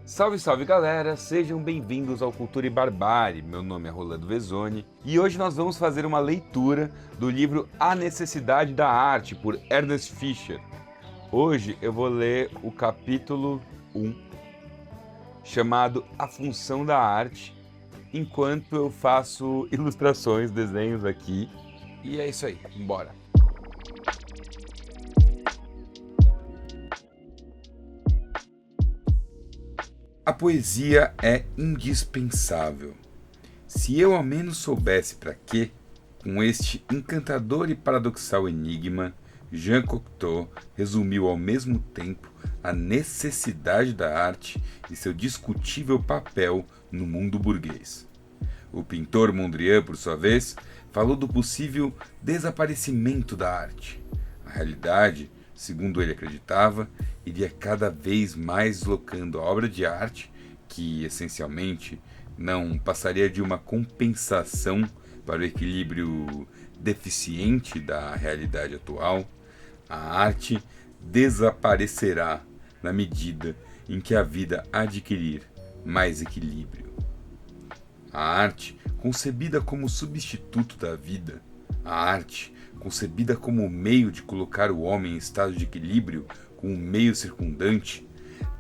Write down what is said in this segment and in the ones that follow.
Salve, salve galera, sejam bem-vindos ao Cultura e Barbárie. Meu nome é Rolando Vezzoni e hoje nós vamos fazer uma leitura do livro A Necessidade da Arte, por Ernest Fischer. Hoje eu vou ler o capítulo 1, chamado A Função da Arte, enquanto eu faço ilustrações, desenhos aqui. E é isso aí, bora! A poesia é indispensável. Se eu ao menos soubesse para quê, com este encantador e paradoxal enigma, Jean Cocteau resumiu ao mesmo tempo a necessidade da arte e seu discutível papel no mundo burguês. O pintor Mondrian, por sua vez, falou do possível desaparecimento da arte. A realidade, segundo ele acreditava, iria cada vez mais deslocando a obra de arte, que essencialmente não passaria de uma compensação para o equilíbrio deficiente da realidade atual. A arte desaparecerá na medida em que a vida adquirir mais equilíbrio. A arte, concebida como substituto da vida, a arte, concebida como meio de colocar o homem em estado de equilíbrio com o meio circundante,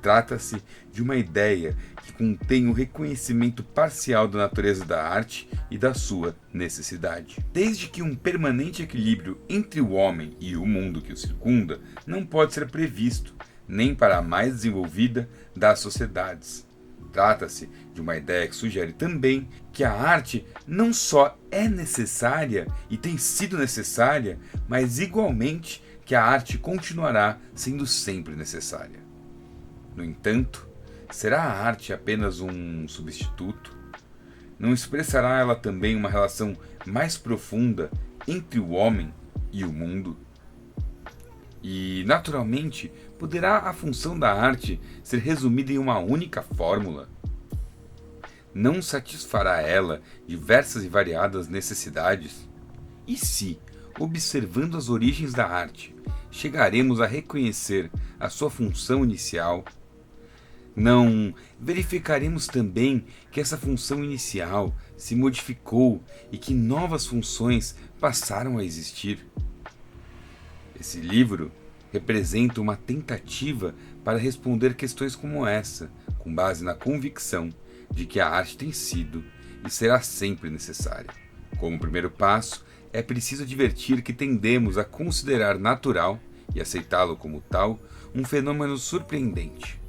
trata-se de uma ideia que contém o reconhecimento parcial da natureza da arte e da sua necessidade. Desde que um permanente equilíbrio entre o homem e o mundo que o circunda não pode ser previsto, nem para a mais desenvolvida das sociedades. Trata-se de uma ideia que sugere também que a arte não só é necessária e tem sido necessária, mas igualmente que a arte continuará sendo sempre necessária. No entanto, será a arte apenas um substituto? Não expressará ela também uma relação mais profunda entre o homem e o mundo? E, naturalmente, poderá a função da arte ser resumida em uma única fórmula? Não satisfará ela diversas e variadas necessidades? E se, observando as origens da arte, chegaremos a reconhecer a sua função inicial, não verificaremos também que essa função inicial se modificou e que novas funções passaram a existir? Esse livro representa uma tentativa para responder questões como essa, com base na convicção de que a arte tem sido e será sempre necessária. Como primeiro passo, é preciso advertir que tendemos a considerar natural, e aceitá-lo como tal, um fenômeno surpreendente.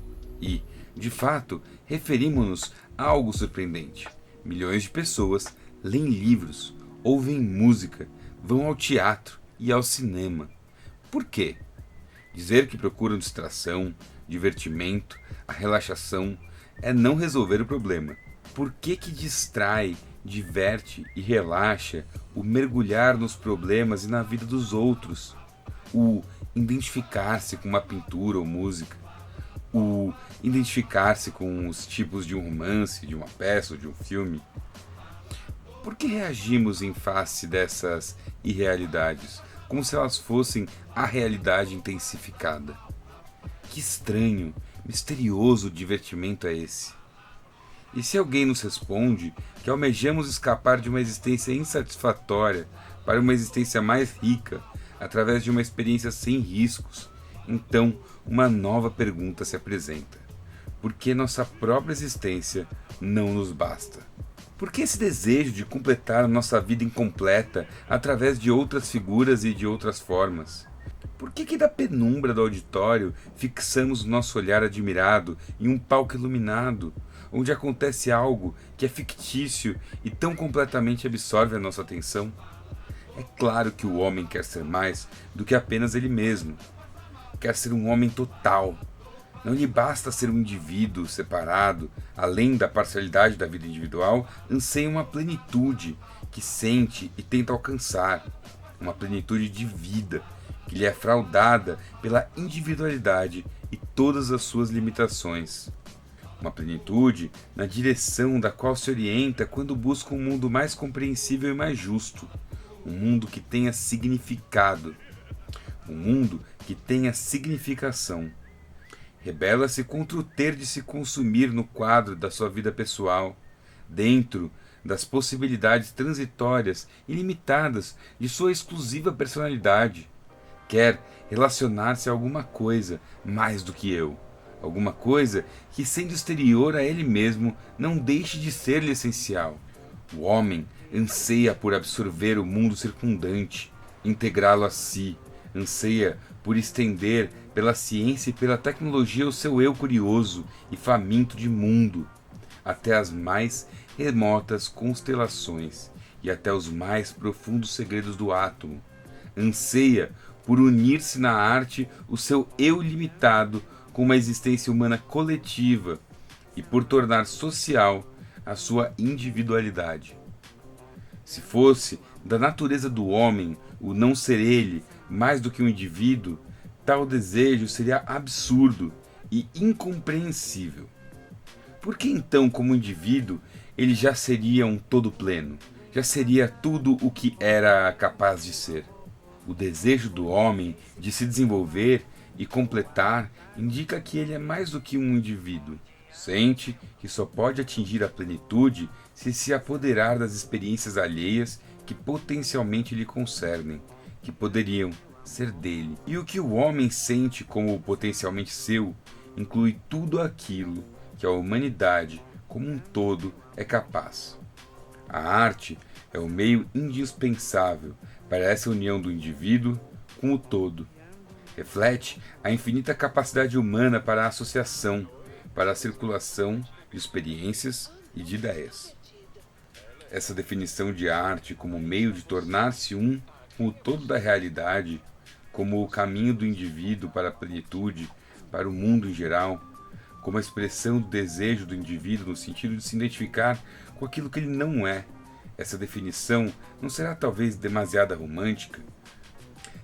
E, de fato, referimos-nos a algo surpreendente. Milhões de pessoas leem livros, ouvem música, vão ao teatro e ao cinema. Por quê? Dizer que procuram distração, divertimento, a relaxação é não resolver o problema. Por que distrai, diverte e relaxa o mergulhar nos problemas e na vida dos outros? O identificar-se com uma pintura ou música? O identificar-se com os tipos de um romance, de uma peça ou de um filme? Por que reagimos em face dessas irrealidades, como se elas fossem a realidade intensificada? Que estranho, misterioso divertimento é esse? E se alguém nos responde que almejamos escapar de uma existência insatisfatória para uma existência mais rica, através de uma experiência sem riscos, então uma nova pergunta se apresenta: por que nossa própria existência não nos basta? Por que esse desejo de completar a nossa vida incompleta através de outras figuras e de outras formas? Por que da penumbra do auditório fixamos nosso olhar admirado em um palco iluminado, onde acontece algo que é fictício e tão completamente absorve a nossa atenção? É claro que o homem quer ser mais do que apenas ele mesmo. Quer ser um homem total. Não lhe basta ser um indivíduo separado, além da parcialidade da vida individual, anseia uma plenitude que sente e tenta alcançar, uma plenitude de vida que lhe é fraudada pela individualidade e todas as suas limitações. Uma plenitude na direção da qual se orienta quando busca um mundo mais compreensível e mais justo, um mundo que tenha significado, um mundo que tenha significação. Rebela-se contra o ter de se consumir no quadro da sua vida pessoal, dentro das possibilidades transitórias e limitadas de sua exclusiva personalidade. Quer relacionar-se a alguma coisa mais do que eu, alguma coisa que, sendo exterior a ele mesmo, não deixe de ser-lhe essencial. O homem anseia por absorver o mundo circundante, integrá-lo a si, anseia por estender pela ciência e pela tecnologia o seu eu curioso e faminto de mundo, até as mais remotas constelações e até os mais profundos segredos do átomo. Anseia por unir-se na arte o seu eu limitado com uma existência humana coletiva e por tornar social a sua individualidade. Se fosse da natureza do homem o não ser ele mais do que um indivíduo, tal desejo seria absurdo e incompreensível. Por que então, como indivíduo, ele já seria um todo pleno? Já seria tudo o que era capaz de ser? O desejo do homem de se desenvolver e completar indica que ele é mais do que um indivíduo. Sente que só pode atingir a plenitude se apoderar das experiências alheias que potencialmente lhe concernem, que poderiam ser dele. E o que o homem sente como potencialmente seu inclui tudo aquilo que a humanidade como um todo é capaz. A arte é o meio indispensável para essa união do indivíduo com o todo. Reflete a infinita capacidade humana para a associação, para a circulação de experiências e de ideias. Essa definição de arte como meio de tornar-se um com o todo da realidade, como o caminho do indivíduo para a plenitude, para o mundo em geral, como a expressão do desejo do indivíduo no sentido de se identificar com aquilo que ele não é. Essa definição não será talvez demasiada romântica?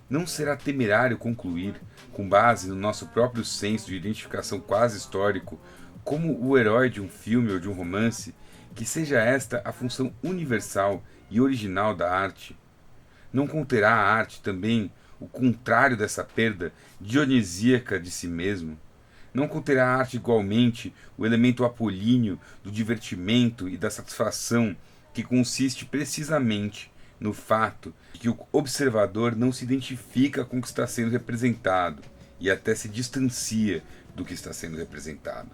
Não será temerário concluir, com base no nosso próprio senso de identificação quase histórico, como o herói de um filme ou de um romance, que seja esta a função universal e original da arte? Não conterá a arte também o contrário dessa perda dionisíaca de si mesmo? Não conterá a arte igualmente o elemento apolíneo do divertimento e da satisfação, que consiste precisamente no fato de que o observador não se identifica com o que está sendo representado e até se distancia do que está sendo representado.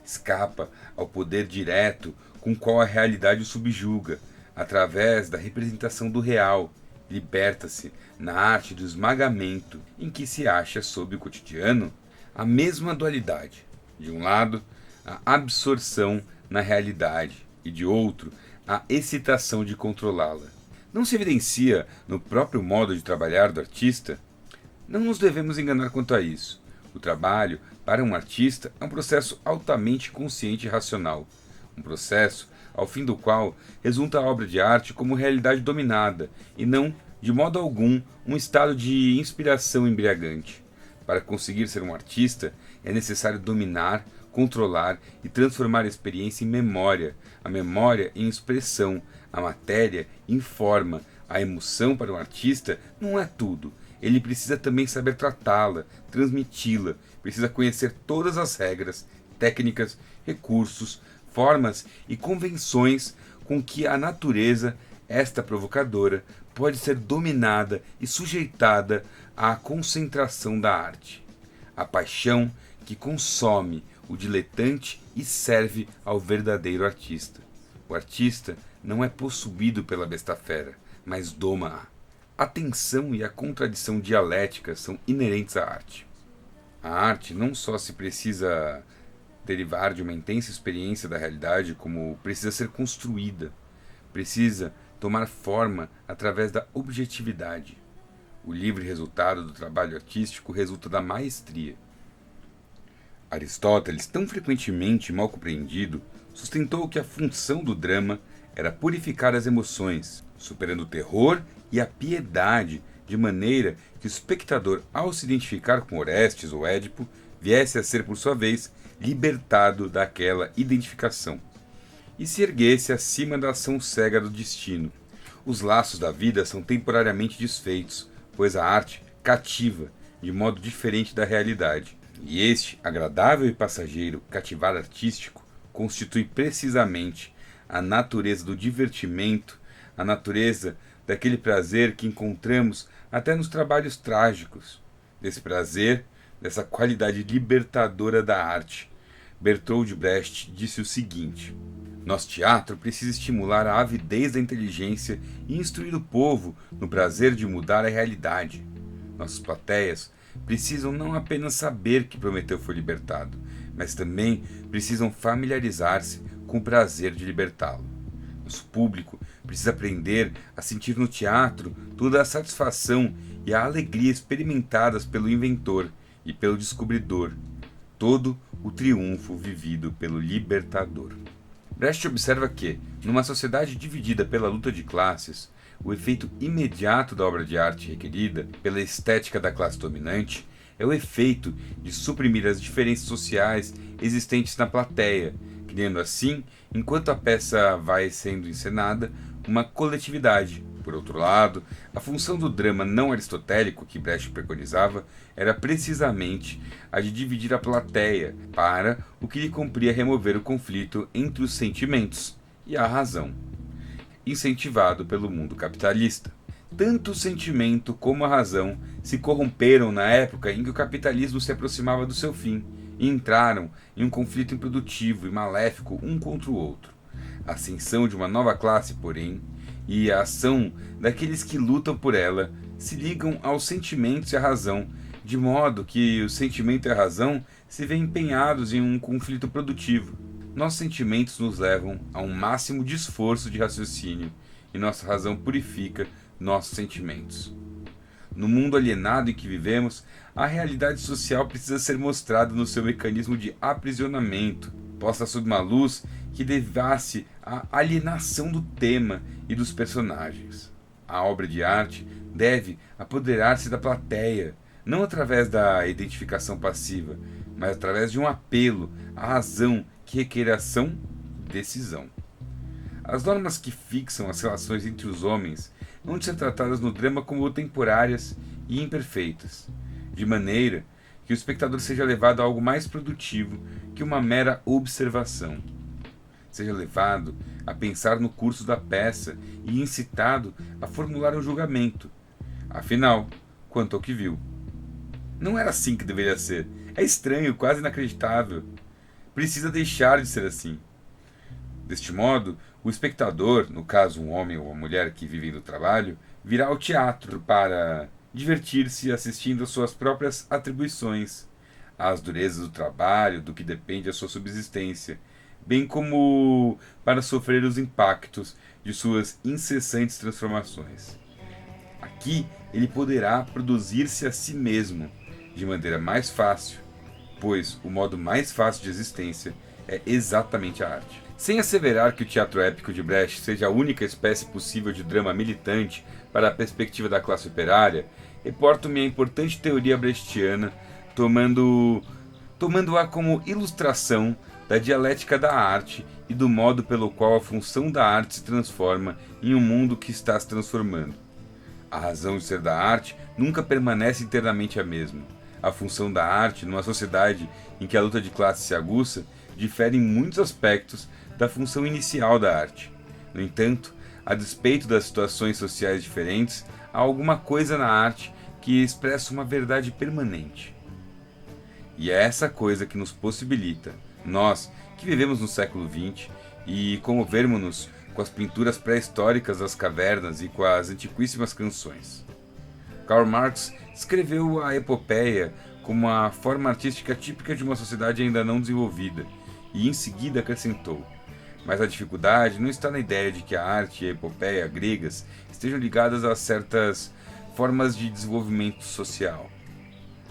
Escapa ao poder direto com o qual a realidade o subjuga, através da representação do real, liberta-se na arte do esmagamento em que se acha sob o cotidiano a mesma dualidade. De um lado, a absorção na realidade e de outro, a excitação de controlá-la. Não se evidencia no próprio modo de trabalhar do artista? Não nos devemos enganar quanto a isso. O trabalho, para um artista, é um processo altamente consciente e racional. Um processo ao fim do qual resulta a obra de arte como realidade dominada, e não, de modo algum, um estado de inspiração embriagante. Para conseguir ser um artista, é necessário dominar, controlar e transformar a experiência em memória, a memória em expressão, a matéria em forma. A emoção para um artista não é tudo. Ele precisa também saber tratá-la, transmiti-la, precisa conhecer todas as regras, técnicas, recursos, formas e convenções com que a natureza, esta provocadora, pode ser dominada e sujeitada à concentração da arte. A paixão que consome o diletante e serve ao verdadeiro artista. O artista não é possuído pela besta-fera, mas doma-a. A tensão e a contradição dialética são inerentes à arte. A arte não só se precisa derivar de uma intensa experiência da realidade, como precisa ser construída, precisa tomar forma através da objetividade. O livre resultado do trabalho artístico resulta da maestria. Aristóteles, tão frequentemente mal compreendido, sustentou que a função do drama era purificar as emoções, superando o terror e a piedade, de maneira que o espectador, ao se identificar com Orestes ou Édipo, viesse a ser, por sua vez, libertado daquela identificação e se erguesse acima da ação cega do destino. Os laços da vida são temporariamente desfeitos, pois a arte cativa, de modo diferente da realidade. E este agradável e passageiro cativar artístico constitui precisamente a natureza do divertimento, a natureza daquele prazer que encontramos até nos trabalhos trágicos, desse prazer, dessa qualidade libertadora da arte. Bertold Brecht disse o seguinte: nosso teatro precisa estimular a avidez da inteligência e instruir o povo no prazer de mudar a realidade. Nossas plateias precisam não apenas saber que Prometeu foi libertado, mas também precisam familiarizar-se com o prazer de libertá-lo. Nosso público precisa aprender a sentir no teatro toda a satisfação e a alegria experimentadas pelo inventor e pelo descobridor, todo o triunfo vivido pelo libertador. Brecht observa que, numa sociedade dividida pela luta de classes, o efeito imediato da obra de arte requerida pela estética da classe dominante é o efeito de suprimir as diferenças sociais existentes na plateia, criando assim, enquanto a peça vai sendo encenada, uma coletividade. Por outro lado, a função do drama não aristotélico que Brecht preconizava era precisamente a de dividir a plateia, para o que lhe cumpria remover o conflito entre os sentimentos e a razão, incentivado pelo mundo capitalista. Tanto o sentimento como a razão se corromperam na época em que o capitalismo se aproximava do seu fim e entraram em um conflito improdutivo e maléfico um contra o outro. A ascensão de uma nova classe, porém, e a ação daqueles que lutam por ela se ligam aos sentimentos e à razão, de modo que o sentimento e a razão se veem empenhados em um conflito produtivo. Nossos sentimentos nos levam a um máximo de esforço de raciocínio e nossa razão purifica nossos sentimentos. No mundo alienado em que vivemos, a realidade social precisa ser mostrada no seu mecanismo de aprisionamento, posta sob uma luz que devasse a alienação do tema e dos personagens. A obra de arte deve apoderar-se da plateia, não através da identificação passiva, mas através de um apelo à razão que requer ação e decisão. As normas que fixam as relações entre os homens vão de ser tratadas no drama como temporárias e imperfeitas, de maneira que o espectador seja levado a algo mais produtivo que uma mera observação. Seja levado a pensar no curso da peça e incitado a formular um julgamento. Afinal, quanto ao que viu. Não era assim que deveria ser. É estranho, quase inacreditável. Precisa deixar de ser assim. Deste modo, o espectador, no caso um homem ou uma mulher que vivem do trabalho, virá ao teatro para divertir-se assistindo às suas próprias atribuições, às durezas do trabalho, do que depende a sua subsistência, bem como para sofrer os impactos de suas incessantes transformações. Aqui ele poderá produzir-se a si mesmo, de maneira mais fácil, pois o modo mais fácil de existência é exatamente a arte. Sem asseverar que o teatro épico de Brecht seja a única espécie possível de drama militante para a perspectiva da classe operária, reporto-me a importante teoria brechtiana, tomando-a como ilustração da dialética da arte e do modo pelo qual a função da arte se transforma em um mundo que está se transformando. A razão de ser da arte nunca permanece internamente a mesma. A função da arte, numa sociedade em que a luta de classe se aguça, difere em muitos aspectos da função inicial da arte. No entanto, a despeito das situações sociais diferentes, há alguma coisa na arte que expressa uma verdade permanente. E é essa coisa que nos possibilita, nós que vivemos no século XX, e comovermos-nos com as pinturas pré-históricas das cavernas e com as antiquíssimas canções. Karl Marx escreveu a epopeia como uma forma artística típica de uma sociedade ainda não desenvolvida, e em seguida acrescentou: mas a dificuldade não está na ideia de que a arte e a epopeia gregas estejam ligadas a certas formas de desenvolvimento social.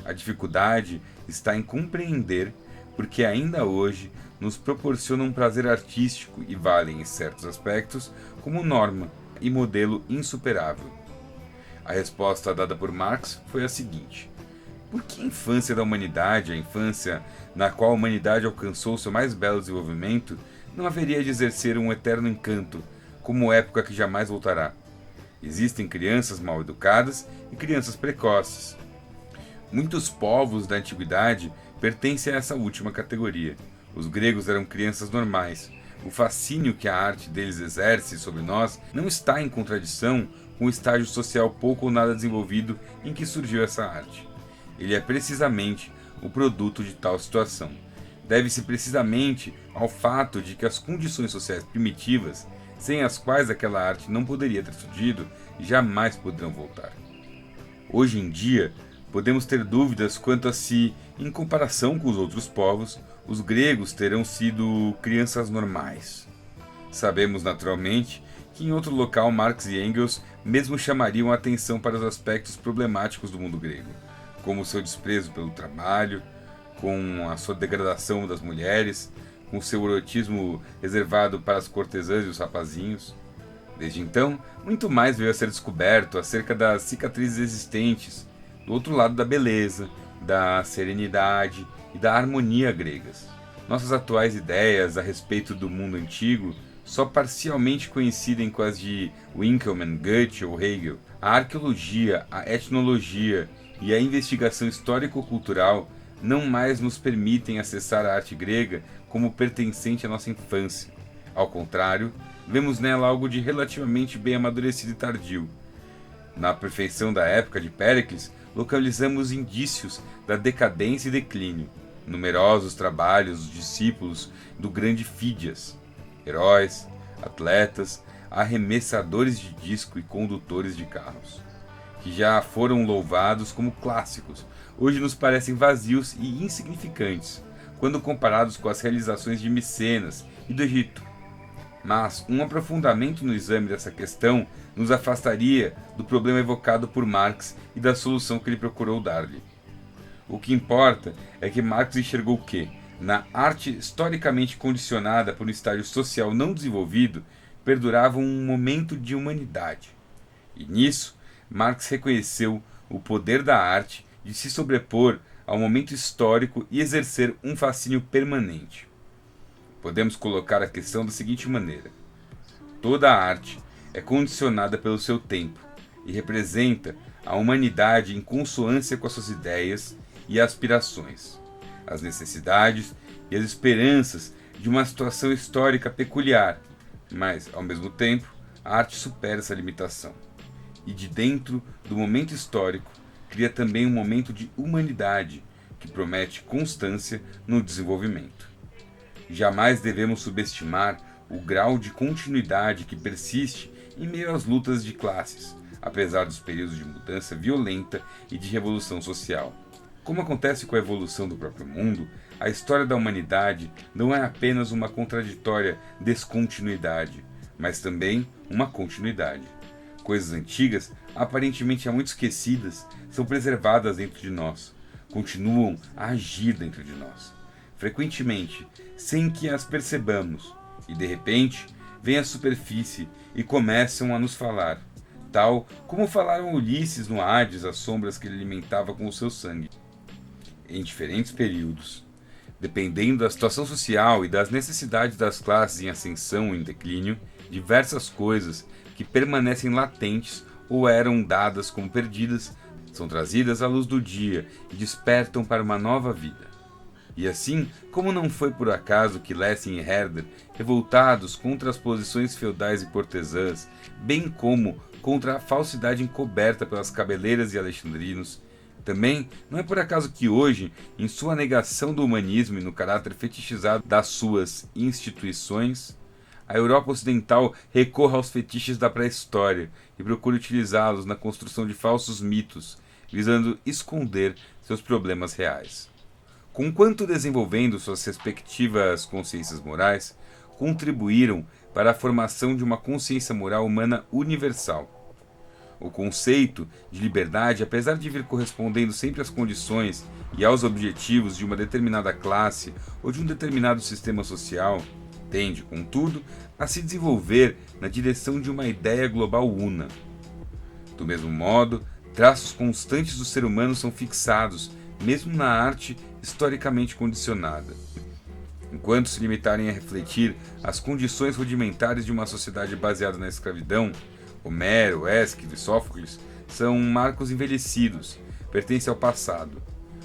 A dificuldade está em compreender porque ainda hoje nos proporcionam um prazer artístico e valem, em certos aspectos, como norma e modelo insuperável. A resposta dada por Marx foi a seguinte: por que a infância da humanidade, a infância na qual a humanidade alcançou seu mais belo desenvolvimento, não haveria de exercer um eterno encanto, como época que jamais voltará? Existem crianças mal educadas e crianças precoces. Muitos povos da antiguidade pertence a essa última categoria. Os gregos eram crianças normais. O fascínio que a arte deles exerce sobre nós não está em contradição com o estágio social pouco ou nada desenvolvido em que surgiu essa arte. Ele é precisamente o produto de tal situação. Deve-se precisamente ao fato de que as condições sociais primitivas, sem as quais aquela arte não poderia ter surgido, jamais poderão voltar. Hoje em dia, podemos ter dúvidas quanto a se, em comparação com os outros povos, os gregos terão sido crianças normais. Sabemos naturalmente que em outro local Marx e Engels mesmo chamariam a atenção para os aspectos problemáticos do mundo grego, como seu desprezo pelo trabalho, com a sua degradação das mulheres, com seu erotismo reservado para as cortesãs e os rapazinhos. Desde então, muito mais veio a ser descoberto acerca das cicatrizes existentes do outro lado da beleza, da serenidade e da harmonia gregas. Nossas atuais ideias a respeito do mundo antigo só parcialmente coincidem com as de Winckelmann, Goethe ou Hegel. A arqueologia, a etnologia e a investigação histórico-cultural não mais nos permitem acessar a arte grega como pertencente à nossa infância. Ao contrário, vemos nela algo de relativamente bem amadurecido e tardio. Na perfeição da época de Péricles, localizamos indícios da decadência e declínio. Numerosos trabalhos dos discípulos do grande Fídias, heróis, atletas, arremessadores de disco e condutores de carros, que já foram louvados como clássicos, hoje nos parecem vazios e insignificantes, quando comparados com as realizações de Micenas e do Egito. Mas um aprofundamento no exame dessa questão nos afastaria do problema evocado por Marx e da solução que ele procurou dar-lhe. O que importa é que Marx enxergou que, na arte historicamente condicionada por um estágio social não desenvolvido, perdurava um momento de humanidade. E nisso, Marx reconheceu o poder da arte de se sobrepor ao momento histórico e exercer um fascínio permanente. Podemos colocar a questão da seguinte maneira: toda a arte é condicionada pelo seu tempo e representa a humanidade em consonância com as suas ideias e aspirações, as necessidades e as esperanças de uma situação histórica peculiar, mas, ao mesmo tempo, a arte supera essa limitação. E de dentro do momento histórico, cria também um momento de humanidade que promete constância no desenvolvimento. Jamais devemos subestimar o grau de continuidade que persiste em meio às lutas de classes, apesar dos períodos de mudança violenta e de revolução social. Como acontece com a evolução do próprio mundo, a história da humanidade não é apenas uma contraditória descontinuidade, mas também uma continuidade. Coisas antigas, aparentemente há muito esquecidas, são preservadas dentro de nós, continuam a agir dentro de nós, frequentemente, sem que as percebamos, e de repente, vêm à superfície e começam a nos falar, tal como falaram Ulisses no Hades às sombras que ele alimentava com o seu sangue. Em diferentes períodos, dependendo da situação social e das necessidades das classes em ascensão ou em declínio, diversas coisas que permanecem latentes ou eram dadas como perdidas são trazidas à luz do dia e despertam para uma nova vida. E assim, como não foi por acaso que Lessing e Herder, revoltados contra as posições feudais e cortesãs, bem como contra a falsidade encoberta pelas cabeleiras e alexandrinos, também não é por acaso que hoje, em sua negação do humanismo e no caráter fetichizado das suas instituições, a Europa Ocidental recorra aos fetiches da pré-história e procura utilizá-los na construção de falsos mitos, visando esconder seus problemas reais. Conquanto desenvolvendo suas respectivas consciências morais, contribuíram para a formação de uma consciência moral humana universal. O conceito de liberdade, apesar de vir correspondendo sempre às condições e aos objetivos de uma determinada classe ou de um determinado sistema social, tende, contudo, a se desenvolver na direção de uma ideia global una. Do mesmo modo, traços constantes do ser humano são fixados, mesmo na arte historicamente condicionada. Enquanto se limitarem a refletir as condições rudimentares de uma sociedade baseada na escravidão, Homero, Ésquilo e Sófocles são marcos envelhecidos, pertencem ao passado.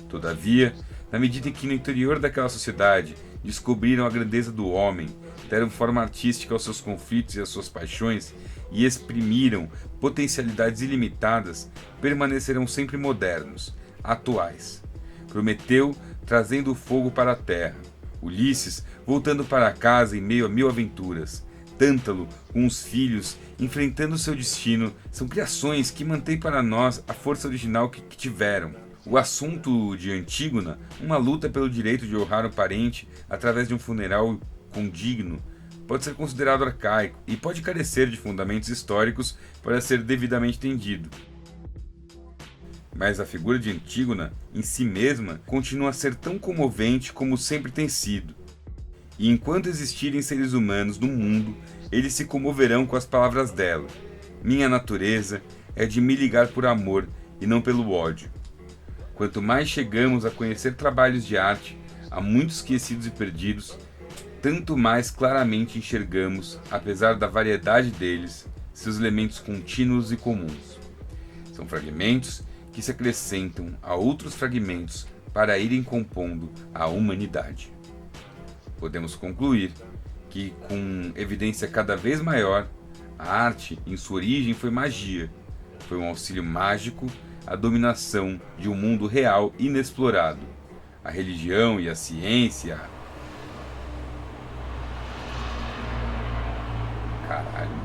Todavia, Na medida em que no interior daquela sociedade descobriram a grandeza do homem, deram forma artística aos seus conflitos e às suas paixões e exprimiram potencialidades ilimitadas, permanecerão sempre modernos, atuais. Prometeu trazendo o fogo para a terra, Ulisses voltando para casa em meio a 1000 aventuras, Tântalo com os filhos enfrentando seu destino, são criações que mantêm para nós a força original que tiveram. O assunto de Antígona, uma luta pelo direito de honrar o parente através de um funeral condigno, pode ser considerado arcaico e pode carecer de fundamentos históricos para ser devidamente entendido. Mas a figura de Antígona, em si mesma, continua a ser tão comovente como sempre tem sido. E enquanto existirem seres humanos no mundo, eles se comoverão com as palavras dela. Minha natureza é de me ligar por amor e não pelo ódio. Quanto mais chegamos a conhecer trabalhos de arte, há muitos esquecidos e perdidos, tanto mais claramente enxergamos, apesar da variedade deles, seus elementos contínuos e comuns. São fragmentos que se acrescentam a outros fragmentos para irem compondo a humanidade. Podemos concluir que, com evidência cada vez maior, a arte, em sua origem, foi magia, foi um auxílio mágico à dominação de um mundo real inexplorado. A religião e a ciência... Caralho.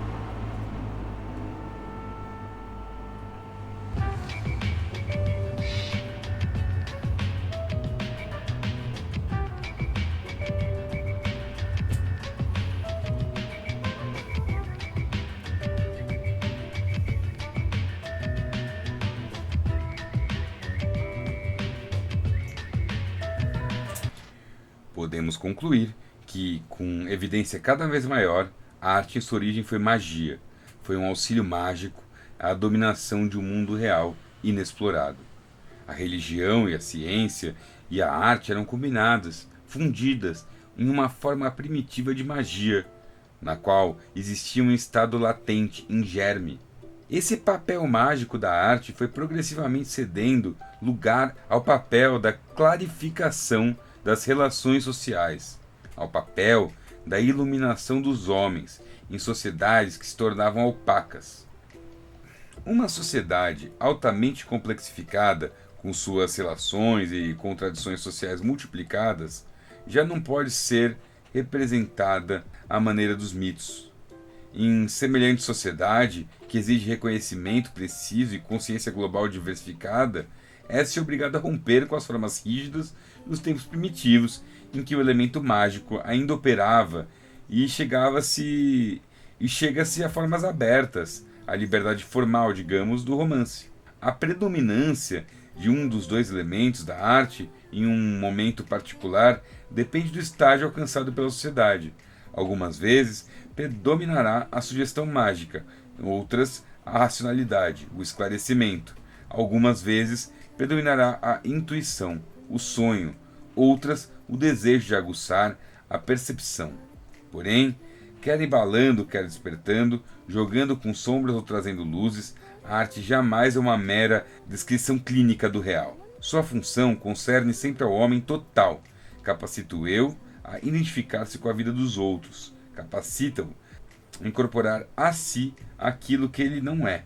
Podemos concluir que, com evidência cada vez maior, a arte em sua origem foi magia, foi um auxílio mágico à dominação de um mundo real inexplorado. A religião e a ciência e a arte eram combinadas, fundidas em uma forma primitiva de magia, na qual existia um estado latente, em germe. Esse papel mágico da arte foi progressivamente cedendo lugar ao papel da clarificação das relações sociais, ao papel da iluminação dos homens em sociedades que se tornavam opacas. Uma sociedade altamente complexificada, com suas relações e contradições sociais multiplicadas, já não pode ser representada à maneira dos mitos. Em semelhante sociedade, que exige reconhecimento preciso e consciência global diversificada, é-se obrigado a romper com as formas rígidas dos tempos primitivos, em que o elemento mágico ainda operava e chega-se a formas abertas, a liberdade formal, digamos, do romance. A predominância de um dos dois elementos da arte em um momento particular depende do estágio alcançado pela sociedade. Algumas vezes predominará a sugestão mágica, outras a racionalidade, o esclarecimento. Algumas vezes predominará a intuição, o sonho, outras o desejo de aguçar a percepção. Porém, quer embalando, quer despertando, jogando com sombras ou trazendo luzes, a arte jamais é uma mera descrição clínica do real. Sua função concerne sempre ao homem total, capacita o eu a identificar-se com a vida dos outros, capacita-o a incorporar a si aquilo que ele não é,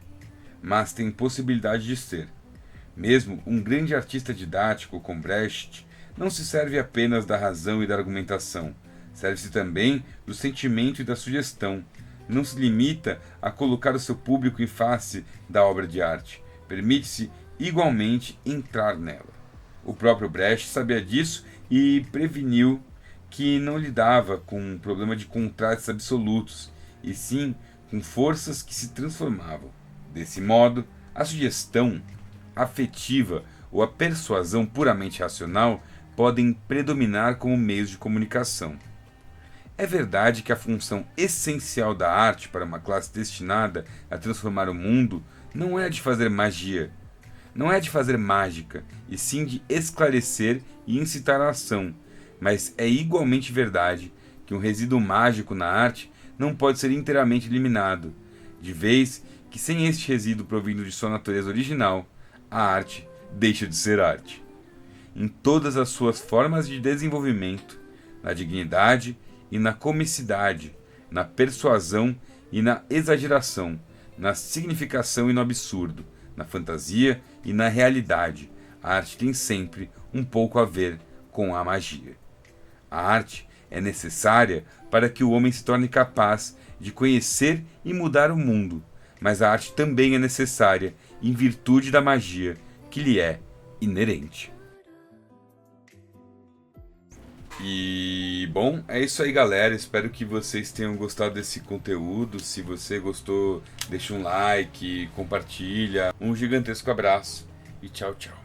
mas tem possibilidade de ser. Mesmo um grande artista didático como Brecht não se serve apenas da razão e da argumentação, serve-se também do sentimento e da sugestão. Não se limita a colocar o seu público em face da obra de arte, permite-se igualmente entrar nela. O próprio Brecht sabia disso e preveniu que não lidava com um problema de contrastes absolutos, e sim com forças que se transformavam. Desse modo, a sugestão afetiva ou a persuasão puramente racional podem predominar como meios de comunicação. É verdade que a função essencial da arte para uma classe destinada a transformar o mundo não é a de fazer magia, não é a de fazer mágica, e sim de esclarecer e incitar a ação, mas é igualmente verdade que um resíduo mágico na arte não pode ser inteiramente eliminado, de vez que sem este resíduo provindo de sua natureza original, a arte deixa de ser arte. em todas as suas formas de desenvolvimento, na dignidade e na comicidade, na persuasão e na exageração, na significação e no absurdo, na fantasia e na realidade. A arte tem sempre um pouco a ver com a magia. A arte é necessária para que o homem se torne capaz de conhecer e mudar o mundo, mas a arte também é necessária em virtude da magia que lhe é inerente. E bom, é isso aí, galera. Espero que vocês tenham gostado desse conteúdo. Se você gostou, deixa um like, compartilha. Um gigantesco abraço e tchau, tchau.